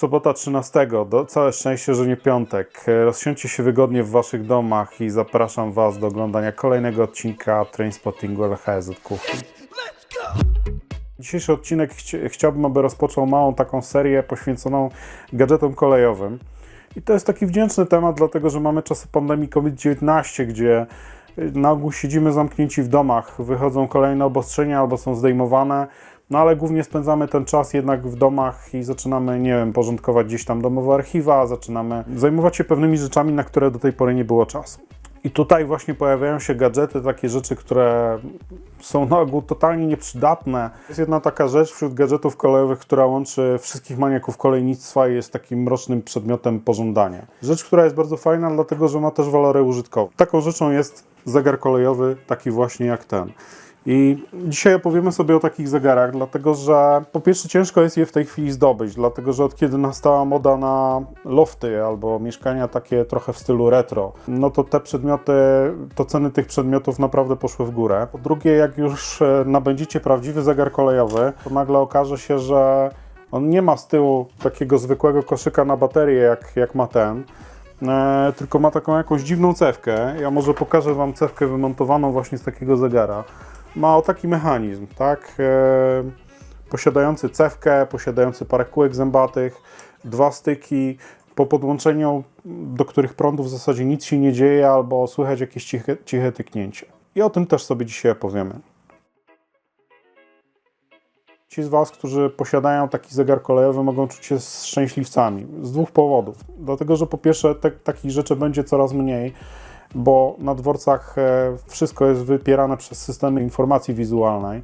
Sobota 13. Całe szczęście, że nie piątek. Rozsiądźcie się wygodnie w waszych domach i zapraszam was do oglądania kolejnego odcinka Trainspottingu LHS od kuchni. Dzisiejszy odcinek chciałbym, aby rozpoczął małą taką serię poświęconą gadżetom kolejowym. I to jest taki wdzięczny temat, dlatego że mamy czasy pandemii COVID-19, gdzie na ogół siedzimy zamknięci w domach, wychodzą kolejne obostrzenia albo są zdejmowane, no ale głównie spędzamy ten czas jednak w domach i zaczynamy, nie wiem, porządkować gdzieś tam domowe archiwa, zaczynamy zajmować się pewnymi rzeczami, na które do tej pory nie było czasu. I tutaj właśnie pojawiają się gadżety, takie rzeczy, które są na ogół totalnie nieprzydatne. Jest jedna taka rzecz wśród gadżetów kolejowych, która łączy wszystkich maniaków kolejnictwa i jest takim mrocznym przedmiotem pożądania. Rzecz, która jest bardzo fajna, dlatego że ma też walory użytkowe. Taką rzeczą jest zegar kolejowy, taki właśnie jak ten. I dzisiaj opowiemy sobie o takich zegarach, dlatego że po pierwsze ciężko jest je w tej chwili zdobyć, dlatego że od kiedy nastała moda na lofty albo mieszkania takie trochę w stylu retro, no to te przedmioty, to ceny tych przedmiotów naprawdę poszły w górę. Po drugie, jak już nabędziecie prawdziwy zegar kolejowy, to nagle okaże się, że on nie ma z tyłu takiego zwykłego koszyka na baterię, jak ma ten, tylko ma taką jakąś dziwną cewkę. Ja może pokażę wam cewkę wymontowaną właśnie z takiego zegara. Ma o taki mechanizm, tak? Posiadający cewkę, posiadający parę kółek zębatych, dwa styki, po podłączeniu do których prądu w zasadzie nic się nie dzieje albo słychać jakieś ciche tyknięcie. I o tym też sobie dzisiaj opowiemy. Ci z was, którzy posiadają taki zegar kolejowy, mogą czuć się szczęśliwcami z dwóch powodów. Dlatego, że po pierwsze takich rzeczy będzie coraz mniej, bo na dworcach wszystko jest wypierane przez systemy informacji wizualnej,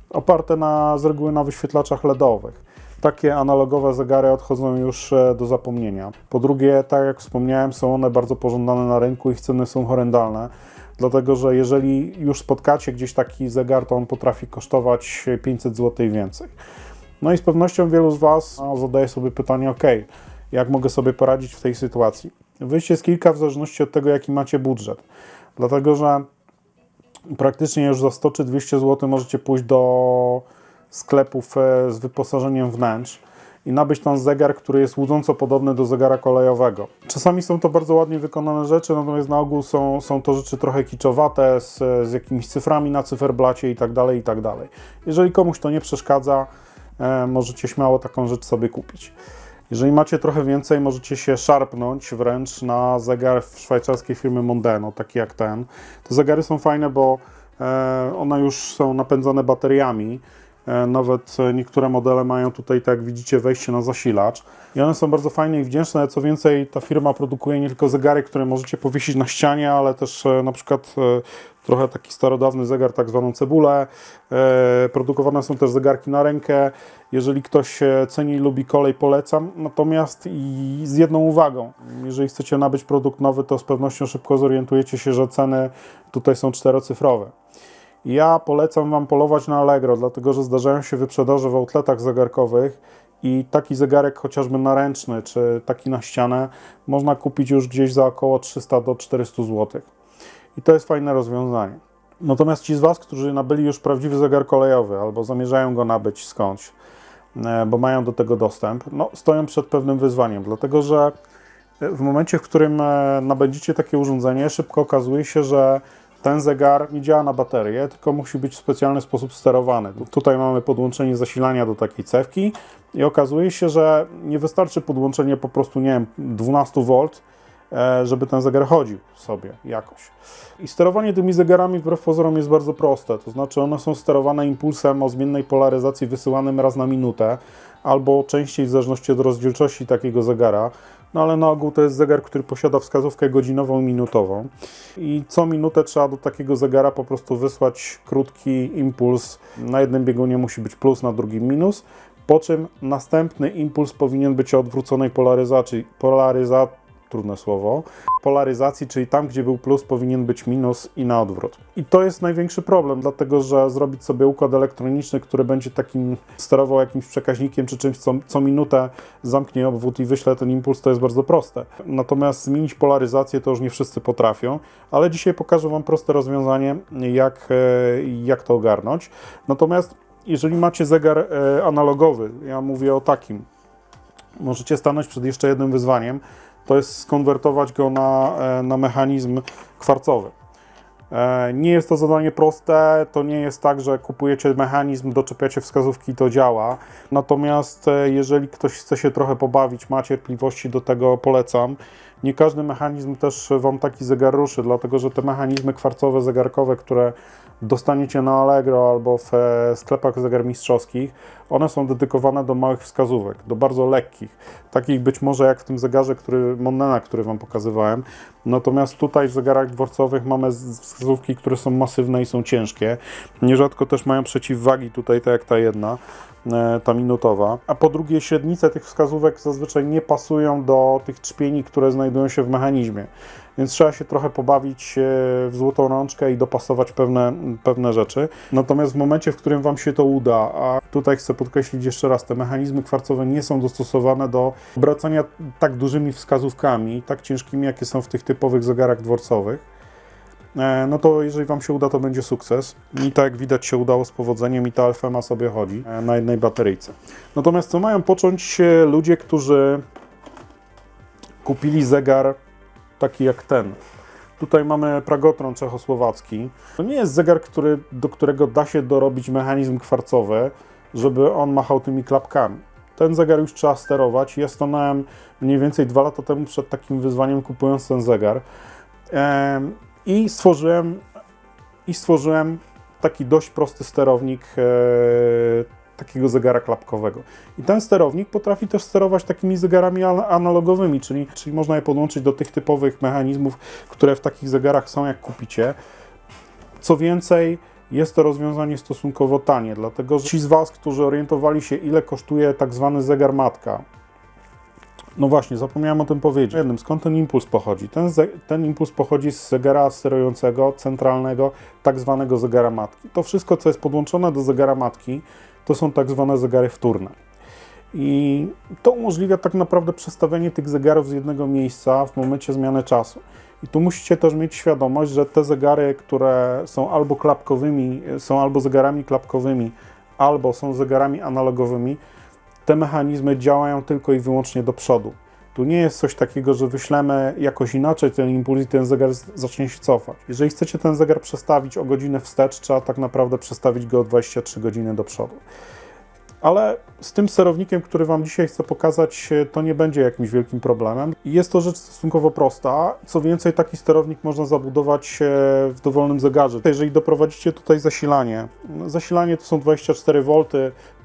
oparte z reguły na wyświetlaczach LEDowych. Takie analogowe zegary odchodzą już do zapomnienia. Po drugie, tak jak wspomniałem, są one bardzo pożądane na rynku, ich ceny są horrendalne, dlatego że jeżeli już spotkacie gdzieś taki zegar, to on potrafi kosztować 500 zł i więcej. No i z pewnością wielu z was zadaje sobie pytanie, ok, jak mogę sobie poradzić w tej sytuacji? Wyjście jest kilka w zależności od tego, jaki macie budżet. Dlatego, że praktycznie już za 100 czy 200 zł możecie pójść do sklepów z wyposażeniem wnętrz i nabyć tam zegar, który jest łudząco podobny do zegara kolejowego. Czasami są to bardzo ładnie wykonane rzeczy, natomiast na ogół są to rzeczy trochę kiczowate, z jakimiś cyframi na cyferblacie itd., itd. Jeżeli komuś to nie przeszkadza, możecie śmiało taką rzecz sobie kupić. Jeżeli macie trochę więcej, możecie się szarpnąć wręcz na zegar szwajcarskiej firmy Mondeno, taki jak ten. Te zegary są fajne, bo one już są napędzane bateriami. Nawet niektóre modele mają tutaj, tak jak widzicie, wejście na zasilacz. I one są bardzo fajne i wdzięczne. Co więcej, ta firma produkuje nie tylko zegary, które możecie powiesić na ścianie, ale też na przykład trochę taki starodawny zegar, tak zwaną cebulę. Produkowane są też zegarki na rękę. Jeżeli ktoś ceni i lubi kolej, polecam. Natomiast i z jedną uwagą. Jeżeli chcecie nabyć produkt nowy, to z pewnością szybko zorientujecie się, że ceny tutaj są czterocyfrowe. Ja polecam wam polować na Allegro, dlatego że zdarzają się wyprzedaże w outletach zegarkowych i taki zegarek chociażby naręczny, czy taki na ścianę można kupić już gdzieś za około 300 do 400 zł. I to jest fajne rozwiązanie. Natomiast ci z was, którzy nabyli już prawdziwy zegar kolejowy albo zamierzają go nabyć skądś, bo mają do tego dostęp, no, stoją przed pewnym wyzwaniem, dlatego że w momencie, w którym nabędziecie takie urządzenie, szybko okazuje się, że ten zegar nie działa na baterię, tylko musi być w specjalny sposób sterowany. Tutaj mamy podłączenie zasilania do takiej cewki i okazuje się, że nie wystarczy podłączenie po prostu, nie wiem, 12 V, żeby ten zegar chodził sobie jakoś. I sterowanie tymi zegarami wbrew pozorom jest bardzo proste, to znaczy one są sterowane impulsem o zmiennej polaryzacji wysyłanym raz na minutę, albo częściej w zależności od rozdzielczości takiego zegara. No ale na ogół to jest zegar, który posiada wskazówkę godzinową i minutową. I co minutę trzeba do takiego zegara po prostu wysłać krótki impuls. Na jednym biegunie musi być plus, na drugim minus. Po czym następny impuls powinien być o odwróconej polaryzacji, czyli tam, gdzie był plus, powinien być minus i na odwrót. I to jest największy problem, dlatego że zrobić sobie układ elektroniczny, który będzie takim sterował jakimś przekaźnikiem czy czymś, co minutę zamknie obwód i wyśle ten impuls, to jest bardzo proste. Natomiast zmienić polaryzację to już nie wszyscy potrafią, ale dzisiaj pokażę wam proste rozwiązanie, jak to ogarnąć. Natomiast jeżeli macie zegar analogowy, ja mówię o takim, możecie stanąć przed jeszcze jednym wyzwaniem, to jest skonwertować go na mechanizm kwarcowy. Nie jest to zadanie proste, to nie jest tak, że kupujecie mechanizm, doczepiacie wskazówki i to działa. Natomiast jeżeli ktoś chce się trochę pobawić, ma cierpliwości do tego, polecam. Nie każdy mechanizm też Wam taki zegar ruszy, dlatego że te mechanizmy kwarcowe, zegarkowe, które dostaniecie na Allegro albo w sklepach zegarmistrzowskich, one są dedykowane do małych wskazówek, do bardzo lekkich, takich być może jak w tym zegarze, Monnena, który Wam pokazywałem. Natomiast tutaj w zegarach dworcowych mamy wskazówki, które są masywne i są ciężkie. Nierzadko też mają przeciwwagi tutaj, tak jak ta jedna, ta minutowa. A po drugie, średnice tych wskazówek zazwyczaj nie pasują do tych trzpieni, które znajdują się w mechanizmie. Więc trzeba się trochę pobawić w złotą rączkę i dopasować pewne rzeczy. Natomiast w momencie, w którym Wam się to uda, a tutaj chcę podkreślić jeszcze raz, te mechanizmy kwarcowe nie są dostosowane do obracania tak dużymi wskazówkami, tak ciężkimi, jakie są w tych typowych zegarach dworcowych, no to jeżeli Wam się uda, to będzie sukces. Mi tak jak widać się udało z powodzeniem i ta LFMA sobie chodzi na jednej bateryjce. Natomiast co mają począć ludzie, którzy kupili zegar taki jak ten? Tutaj mamy Pragotron czechosłowacki. To nie jest zegar, do którego da się dorobić mechanizm kwarcowy, żeby on machał tymi klapkami. Ten zegar już trzeba sterować. Ja stanąłem mniej więcej 2 lata temu przed takim wyzwaniem, kupując ten zegar. I stworzyłem taki dość prosty sterownik takiego zegara klapkowego. I ten sterownik potrafi też sterować takimi zegarami analogowymi, czyli można je podłączyć do tych typowych mechanizmów, które w takich zegarach są, jak kupicie. Co więcej, jest to rozwiązanie stosunkowo tanie, dlatego że ci z Was, którzy orientowali się, ile kosztuje tak zwany zegar matka, no właśnie, zapomniałem o tym powiedzieć. Skąd ten impuls pochodzi? Ten impuls pochodzi z zegara sterującego, centralnego, tak zwanego zegara matki. To wszystko, co jest podłączone do zegara matki, to są tak zwane zegary wtórne. I to umożliwia tak naprawdę przestawienie tych zegarów z jednego miejsca w momencie zmiany czasu. I tu musicie też mieć świadomość, że te zegary, które są albo klapkowymi, są albo zegarami klapkowymi, albo są zegarami analogowymi, te mechanizmy działają tylko i wyłącznie do przodu. Tu nie jest coś takiego, że wyślemy jakoś inaczej ten impuls i ten zegar zacznie się cofać. Jeżeli chcecie ten zegar przestawić o godzinę wstecz, trzeba tak naprawdę przestawić go o 23 godziny do przodu. Ale z tym sterownikiem, który Wam dzisiaj chcę pokazać, to nie będzie jakimś wielkim problemem. Jest to rzecz stosunkowo prosta. Co więcej, taki sterownik można zabudować w dowolnym zegarze. Jeżeli doprowadzicie tutaj zasilanie to są 24 V,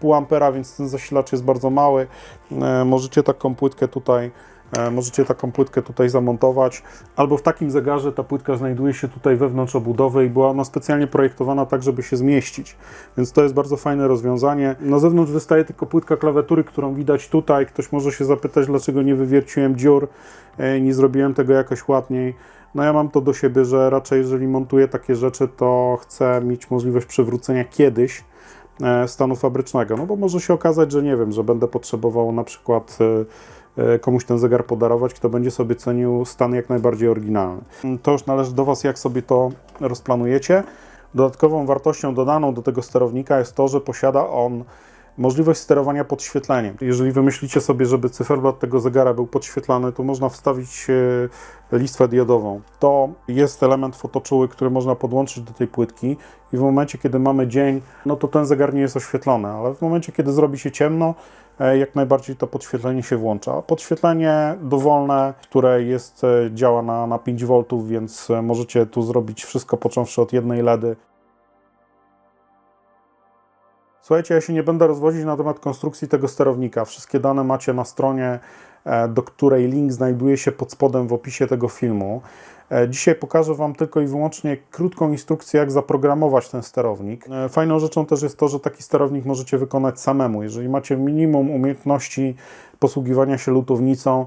pół ampera, więc ten zasilacz jest bardzo mały. Możecie taką płytkę tutaj zamontować, albo w takim zegarze ta płytka znajduje się tutaj wewnątrz obudowy i była ona specjalnie projektowana tak, żeby się zmieścić, więc to jest bardzo fajne rozwiązanie. Na zewnątrz wystaje tylko płytka klawiatury, którą widać tutaj. Ktoś może się zapytać, dlaczego nie wywierciłem dziur, nie zrobiłem tego jakoś ładniej. No ja mam to do siebie, że raczej jeżeli montuję takie rzeczy, to chcę mieć możliwość przywrócenia kiedyś stanu fabrycznego, no bo może się okazać, że nie wiem, że będę potrzebował na przykład komuś ten zegar podarować, kto będzie sobie cenił stan jak najbardziej oryginalny. To już należy do Was, jak sobie to rozplanujecie. Dodatkową wartością dodaną do tego sterownika jest to, że posiada on możliwość sterowania podświetleniem. Jeżeli wymyślicie sobie, żeby cyferblat tego zegara był podświetlany, to można wstawić listwę diodową. To jest element fotoczuły, który można podłączyć do tej płytki i w momencie, kiedy mamy dzień, no to ten zegar nie jest oświetlony, ale w momencie, kiedy zrobi się ciemno, jak najbardziej to podświetlenie się włącza. Podświetlenie dowolne, które działa na 5 V, więc możecie tu zrobić wszystko, począwszy od jednej LEDy. Słuchajcie, ja się nie będę rozwodzić na temat konstrukcji tego sterownika. Wszystkie dane macie na stronie, do której link znajduje się pod spodem w opisie tego filmu. Dzisiaj pokażę Wam tylko i wyłącznie krótką instrukcję, jak zaprogramować ten sterownik. Fajną rzeczą też jest to, że taki sterownik możecie wykonać samemu. Jeżeli macie minimum umiejętności posługiwania się lutownicą,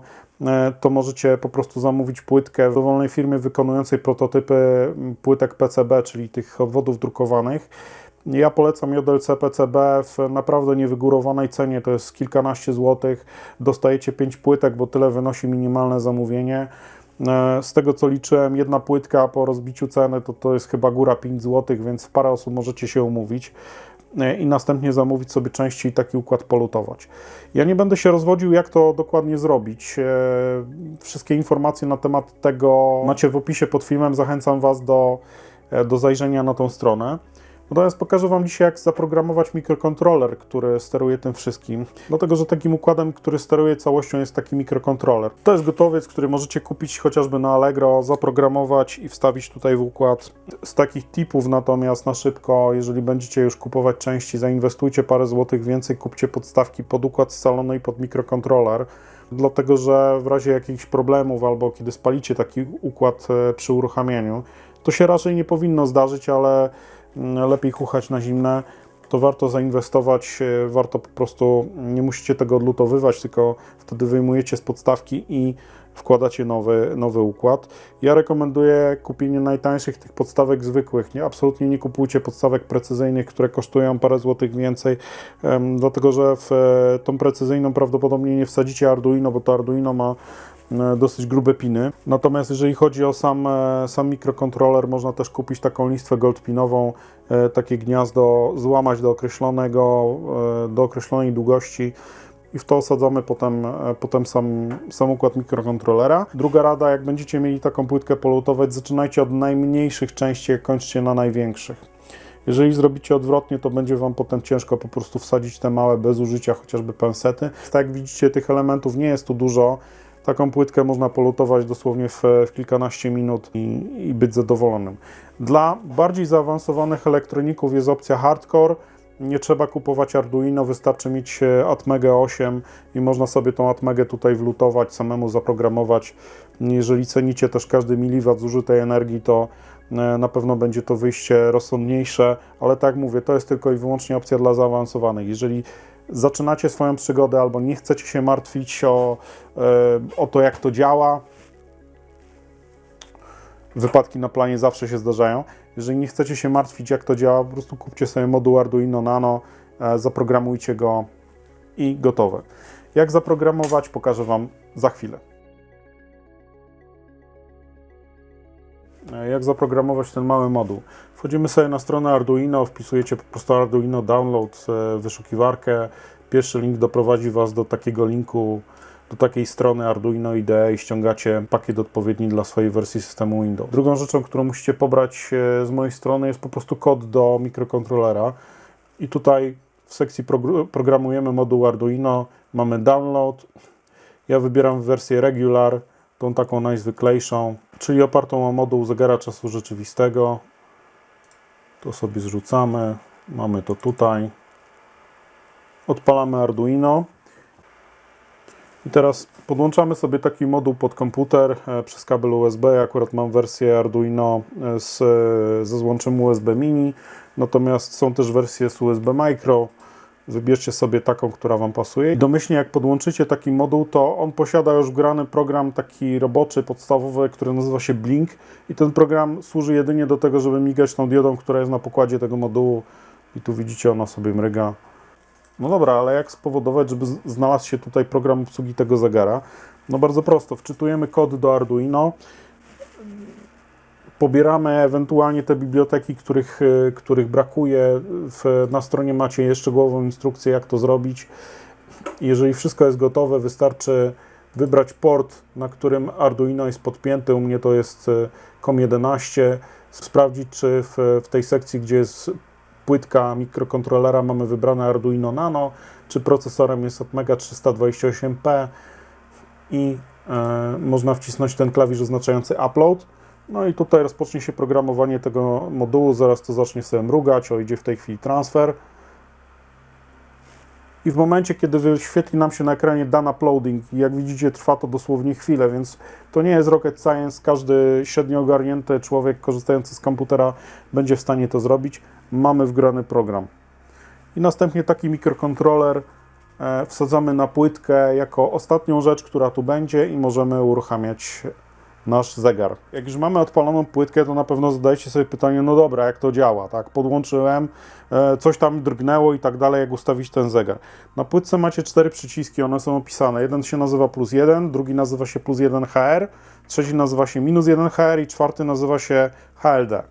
to możecie po prostu zamówić płytkę w dowolnej firmie wykonującej prototypy płytek PCB, czyli tych obwodów drukowanych. Ja polecam JLC PCB w naprawdę niewygórowanej cenie, to jest kilkanaście złotych. Dostajecie 5 płytek, bo tyle wynosi minimalne zamówienie. Z tego co liczyłem, jedna płytka po rozbiciu ceny to jest chyba góra 5 zł, więc w parę osób możecie się umówić. i następnie zamówić sobie części i taki układ polutować. Ja nie będę się rozwodził, jak to dokładnie zrobić. Wszystkie informacje na temat tego macie w opisie pod filmem. Zachęcam Was do zajrzenia na tą stronę. Natomiast pokażę Wam dzisiaj, jak zaprogramować mikrokontroler, który steruje tym wszystkim. Dlatego, że takim układem, który steruje całością, jest taki mikrokontroler. To jest gotowiec, który możecie kupić chociażby na Allegro, zaprogramować i wstawić tutaj w układ. Z takich tipów natomiast na szybko, jeżeli będziecie już kupować części, zainwestujcie parę złotych więcej, kupcie podstawki pod układ scalony i pod mikrokontroler. Dlatego, że w razie jakichś problemów albo kiedy spalicie taki układ przy uruchamianiu, to się raczej nie powinno zdarzyć, ale lepiej chuchać na zimne, to warto zainwestować, warto po prostu, nie musicie tego odlutowywać, tylko wtedy wyjmujecie z podstawki i wkładacie nowy układ. Ja rekomenduję kupienie najtańszych tych podstawek zwykłych. Absolutnie nie kupujcie podstawek precyzyjnych, które kosztują parę złotych więcej, dlatego że w tą precyzyjną prawdopodobnie nie wsadzicie Arduino, bo to Arduino ma dosyć grube piny. Natomiast jeżeli chodzi o sam mikrokontroler, można też kupić taką listwę goldpinową, takie gniazdo złamać do określonej długości i w to osadzamy potem sam układ mikrokontrolera. Druga rada, jak będziecie mieli taką płytkę polutować, zaczynajcie od najmniejszych części, a kończcie na największych. Jeżeli zrobicie odwrotnie, to będzie Wam potem ciężko po prostu wsadzić te małe bez użycia chociażby pensety. Tak jak widzicie, tych elementów nie jest tu dużo. Taką płytkę można polutować dosłownie w kilkanaście minut i być zadowolonym. Dla bardziej zaawansowanych elektroników jest opcja hardcore. Nie trzeba kupować Arduino, wystarczy mieć Atmegę 8 i można sobie tą Atmegę tutaj wlutować, samemu zaprogramować. Jeżeli cenicie też każdy miliwat zużytej energii, to na pewno będzie to wyjście rozsądniejsze, ale tak jak mówię, to jest tylko i wyłącznie opcja dla zaawansowanych. Jeżeli zaczynacie swoją przygodę albo nie chcecie się martwić o to, jak to działa, wypadki na planie zawsze się zdarzają. Jeżeli nie chcecie się martwić, jak to działa, po prostu kupcie sobie moduł Arduino Nano, zaprogramujcie go i gotowe. Jak zaprogramować, pokażę Wam za chwilę. Jak zaprogramować ten mały moduł? Wchodzimy sobie na stronę Arduino, wpisujecie po prostu Arduino Download, wyszukiwarkę. Pierwszy link doprowadzi Was do takiego linku, do takiej strony Arduino IDE i ściągacie pakiet odpowiedni dla swojej wersji systemu Windows. Drugą rzeczą, którą musicie pobrać z mojej strony, jest po prostu kod do mikrokontrolera. I tutaj w sekcji programujemy moduł Arduino, mamy Download. Ja wybieram wersję Regular, tą taką najzwyklejszą, czyli opartą o moduł zegara czasu rzeczywistego. To sobie zrzucamy, mamy to tutaj. Odpalamy Arduino. I teraz podłączamy sobie taki moduł pod komputer przez kabel USB. Ja akurat mam wersję Arduino ze złączem USB Mini, natomiast są też wersje z USB Micro. Wybierzcie sobie taką, która Wam pasuje. I domyślnie jak podłączycie taki moduł, to on posiada już wgrany program taki roboczy, podstawowy, który nazywa się Blink i ten program służy jedynie do tego, żeby migać tą diodą, która jest na pokładzie tego modułu i tu widzicie, ona sobie mryga. No dobra, ale jak spowodować, żeby znalazł się tutaj program obsługi tego zegara? No bardzo prosto, wczytujemy kod do Arduino, pobieramy ewentualnie te biblioteki, których brakuje. Na stronie macie szczegółową instrukcję, jak to zrobić. Jeżeli wszystko jest gotowe, wystarczy wybrać port, na którym Arduino jest podpięty. U mnie to jest COM11. Sprawdzić, czy w tej sekcji, gdzie jest płytka mikrokontrolera, mamy wybrane Arduino Nano, czy procesorem jest Atmega 328P i można wcisnąć ten klawisz oznaczający Upload. No i tutaj rozpocznie się programowanie tego modułu, zaraz to zacznie sobie mrugać, idzie w tej chwili transfer. I w momencie, kiedy wyświetli nam się na ekranie done uploading, jak widzicie, trwa to dosłownie chwilę, więc to nie jest rocket science, każdy średnio ogarnięty człowiek korzystający z komputera będzie w stanie to zrobić. Mamy wgrany program. I następnie taki mikrokontroler wsadzamy na płytkę jako ostatnią rzecz, która tu będzie i możemy uruchamiać nasz zegar. Jak już mamy odpaloną płytkę, to na pewno zadajcie sobie pytanie, no dobra, jak to działa, tak? Podłączyłem, coś tam drgnęło i tak dalej, jak ustawić ten zegar. Na płytce macie 4 przyciski, one są opisane. Jeden się nazywa +1, drugi nazywa się +1 HR, trzeci nazywa się -1 HR i czwarty nazywa się HLD.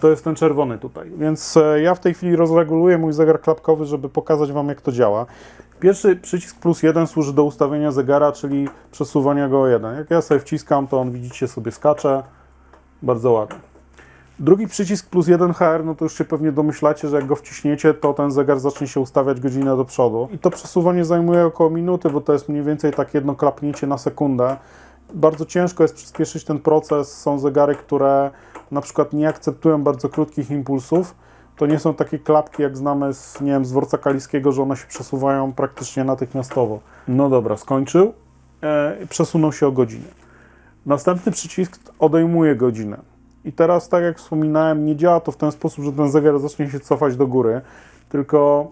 To jest ten czerwony tutaj. Więc ja w tej chwili rozreguluję mój zegar klapkowy, żeby pokazać Wam, jak to działa. Pierwszy przycisk +1 służy do ustawienia zegara, czyli przesuwania go o 1. Jak ja sobie wciskam, to on, widzicie, sobie skacze. Bardzo ładnie. Drugi przycisk +1 HR, no to już się pewnie domyślacie, że jak go wciśniecie, to ten zegar zacznie się ustawiać godzinę do przodu. I to przesuwanie zajmuje około minuty, bo to jest mniej więcej tak jedno klapnięcie na sekundę. Bardzo ciężko jest przyspieszyć ten proces. Są zegary, które na przykład nie akceptują bardzo krótkich impulsów. To nie są takie klapki, jak znamy z, nie wiem, z dworca kaliskiego, że one się przesuwają praktycznie natychmiastowo. No dobra, skończył. Przesunął się o godzinę. Następny przycisk odejmuje godzinę. I teraz, tak jak wspominałem, nie działa to w ten sposób, że ten zegar zacznie się cofać do góry, tylko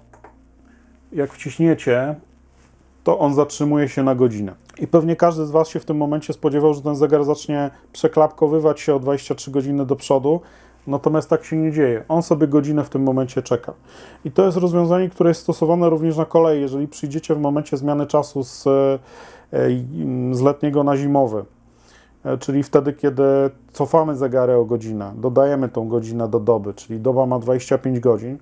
jak wciśniecie, to on zatrzymuje się na godzinę. I pewnie każdy z Was się w tym momencie spodziewał, że ten zegar zacznie przeklapkowywać się o 23 godziny do przodu, natomiast tak się nie dzieje. On sobie godzinę w tym momencie czeka. I to jest rozwiązanie, które jest stosowane również na kolei. Jeżeli przyjdziecie w momencie zmiany czasu z letniego na zimowy, czyli wtedy, kiedy cofamy zegary o godzinę, dodajemy tą godzinę do doby, czyli doba ma 25 godzin,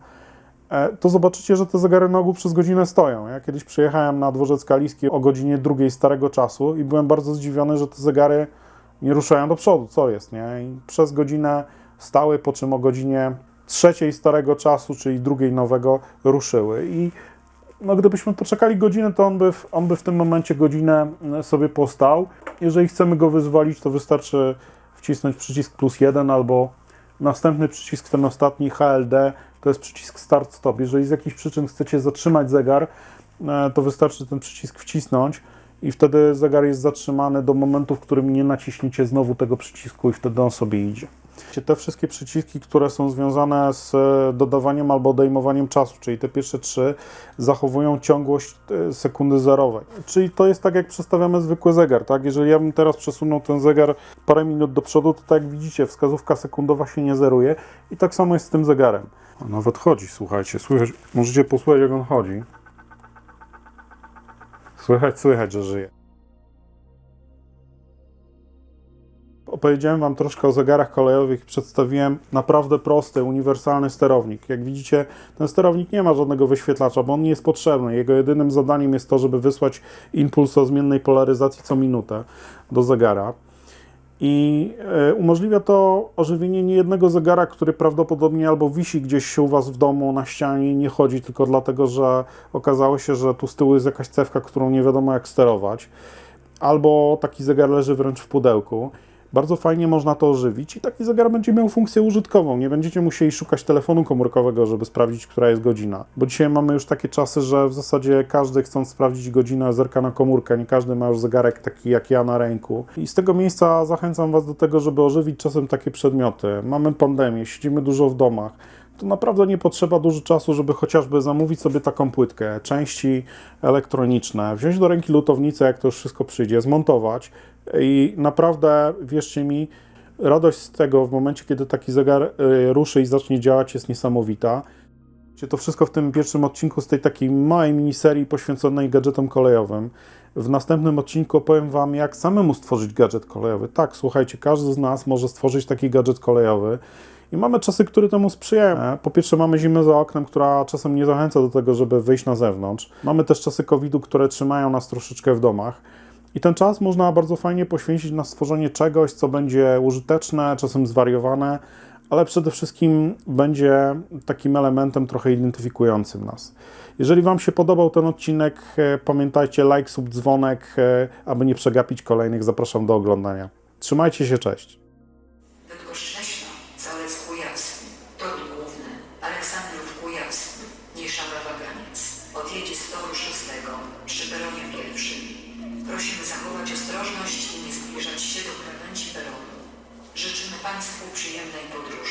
to zobaczycie, że te zegary na ogół przez godzinę stoją. Ja kiedyś przyjechałem na dworzec kaliski o godzinie 2 starego czasu i byłem bardzo zdziwiony, że te zegary nie ruszają do przodu. Co jest, nie? I przez godzinę stały, po czym o godzinie 3 starego czasu, czyli 2 nowego, ruszyły. I no, gdybyśmy poczekali godzinę, to on by w tym momencie godzinę sobie postał. Jeżeli chcemy go wyzwolić, to wystarczy wcisnąć przycisk +1 albo następny przycisk, ten ostatni HLD, to jest przycisk Start-Stop. Jeżeli z jakichś przyczyn chcecie zatrzymać zegar, to wystarczy ten przycisk wcisnąć i wtedy zegar jest zatrzymany do momentu, w którym nie naciśniecie znowu tego przycisku i wtedy on sobie idzie. Te wszystkie przyciski, które są związane z dodawaniem albo odejmowaniem czasu, czyli te pierwsze 3, zachowują ciągłość sekundy zerowej. Czyli to jest tak, jak przestawiamy zwykły zegar, tak? Jeżeli ja bym teraz przesunął ten zegar parę minut do przodu, to tak jak widzicie, wskazówka sekundowa się nie zeruje i tak samo jest z tym zegarem. A nawet chodzi, słuchajcie, słychać, możecie posłuchać, jak on chodzi. Słychać, że żyje. Opowiedziałem Wam troszkę o zegarach kolejowych i przedstawiłem naprawdę prosty, uniwersalny sterownik. Jak widzicie, ten sterownik nie ma żadnego wyświetlacza, bo on nie jest potrzebny. Jego jedynym zadaniem jest to, żeby wysłać impuls o zmiennej polaryzacji co minutę do zegara. I umożliwia to ożywienie niejednego zegara, który prawdopodobnie albo wisi gdzieś u Was w domu na ścianie i nie chodzi tylko dlatego, że okazało się, że tu z tyłu jest jakaś cewka, którą nie wiadomo jak sterować, albo taki zegar leży wręcz w pudełku. Bardzo fajnie można to ożywić i taki zegar będzie miał funkcję użytkową. Nie będziecie musieli szukać telefonu komórkowego, żeby sprawdzić, która jest godzina. Bo dzisiaj mamy już takie czasy, że w zasadzie każdy, chcąc sprawdzić godzinę, zerka na komórkę. Nie każdy ma już zegarek taki jak ja na ręku. I z tego miejsca zachęcam Was do tego, żeby ożywić czasem takie przedmioty. Mamy pandemię, siedzimy dużo w domach. To naprawdę nie potrzeba dużo czasu, żeby chociażby zamówić sobie taką płytkę, części elektroniczne, wziąć do ręki lutownicę, jak to już wszystko przyjdzie, zmontować i naprawdę, wierzcie mi, radość z tego w momencie, kiedy taki zegar ruszy i zacznie działać, jest niesamowita. To wszystko w tym pierwszym odcinku z tej takiej małej miniserii poświęconej gadżetom kolejowym. W następnym odcinku opowiem Wam, jak samemu stworzyć gadżet kolejowy. Tak, słuchajcie, każdy z nas może stworzyć taki gadżet kolejowy. I mamy czasy, które temu sprzyjają. Po pierwsze, mamy zimę za oknem, która czasem nie zachęca do tego, żeby wyjść na zewnątrz. Mamy też czasy COVID-u, które trzymają nas troszeczkę w domach. I ten czas można bardzo fajnie poświęcić na stworzenie czegoś, co będzie użyteczne, czasem zwariowane, ale przede wszystkim będzie takim elementem trochę identyfikującym nas. Jeżeli Wam się podobał ten odcinek, pamiętajcie, like, sub, dzwonek, aby nie przegapić kolejnych. Zapraszam do oglądania. Trzymajcie się, cześć. Odjedzie z toru 6 przy peronie 1. Prosimy zachować ostrożność i nie zbliżać się do krawędzi peronu. Życzymy Państwu przyjemnej podróży.